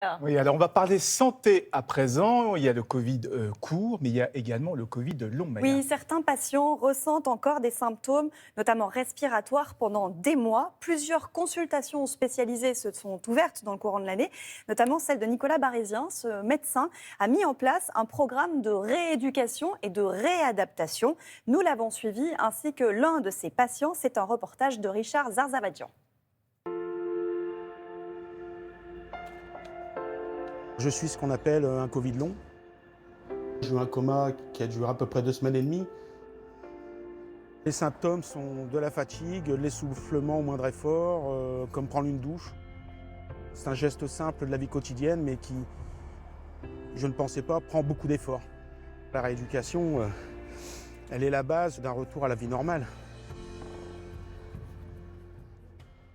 Ah. Oui, alors on va parler santé à présent. Il y a le Covid court, mais il y a également le Covid long, Maya. Oui, certains patients ressentent encore des symptômes, notamment respiratoires, pendant des mois. Plusieurs consultations spécialisées se sont ouvertes dans le courant de l'année, notamment celle de Nicolas Barésien. Ce médecin a mis en place un programme de rééducation et de réadaptation. Nous l'avons suivi, ainsi que l'un de ses patients. C'est un reportage de Richard Zarzavadjian. Je suis ce qu'on appelle un Covid long. J'ai eu un coma qui a duré à peu près 2 semaines et demie. Les symptômes sont de la fatigue, de l'essoufflement au moindre effort, comme prendre une douche. C'est un geste simple de la vie quotidienne, mais qui, je ne pensais pas, prend beaucoup d'efforts. La rééducation, elle est la base d'un retour à la vie normale.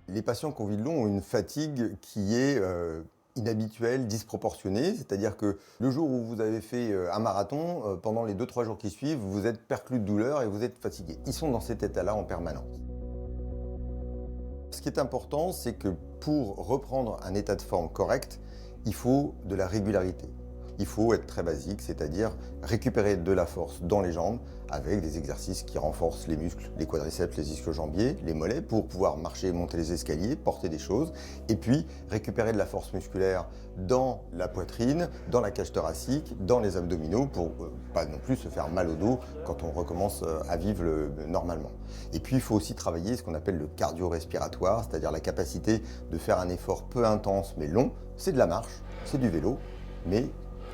Les patients Covid long ont une fatigue qui est inhabituelle, disproportionnée. C'est-à-dire que le jour où vous avez fait un marathon, pendant les 2-3 jours qui suivent, vous êtes perclus de douleur et vous êtes fatigué. Ils sont dans cet état-là en permanence. Ce qui est important, c'est que pour reprendre un état de forme correct, il faut de la régularité. Il faut être très basique, c'est-à-dire récupérer de la force dans les jambes avec des exercices qui renforcent les muscles, les quadriceps, les ischio-jambiers, les mollets pour pouvoir marcher, monter les escaliers, porter des choses. Et puis récupérer de la force musculaire dans la poitrine, dans la cage thoracique, dans les abdominaux pour pas non plus se faire mal au dos quand on recommence à vivre normalement. Et puis il faut aussi travailler ce qu'on appelle le cardio-respiratoire, c'est-à-dire la capacité de faire un effort peu intense mais long. C'est de la marche, c'est du vélo, mais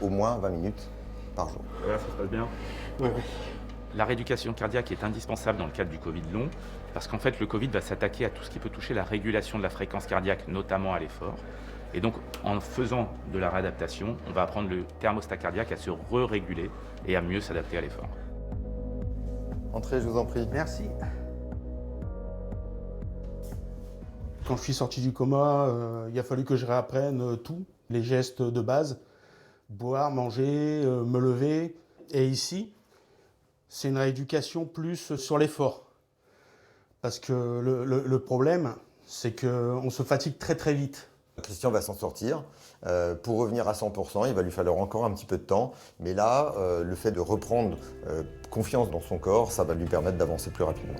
au moins 20 minutes par jour. Voilà, ça se passe bien. Ouais. La rééducation cardiaque est indispensable dans le cadre du Covid long, parce qu'en fait, le Covid va s'attaquer à tout ce qui peut toucher la régulation de la fréquence cardiaque, notamment à l'effort. Et donc, en faisant de la réadaptation, on va apprendre le thermostat cardiaque à se re-réguler et à mieux s'adapter à l'effort. Entrez, je vous en prie. Merci. Quand je suis sorti du coma, il a fallu que je réapprenne tout, les gestes de base. Boire, manger, me lever. Et ici, c'est une rééducation plus sur l'effort. Parce que le problème, c'est qu'on se fatigue très très vite. Christian va s'en sortir. Pour revenir à 100%, il va lui falloir encore un petit peu de temps. Mais là, le fait de reprendre confiance dans son corps, ça va lui permettre d'avancer plus rapidement.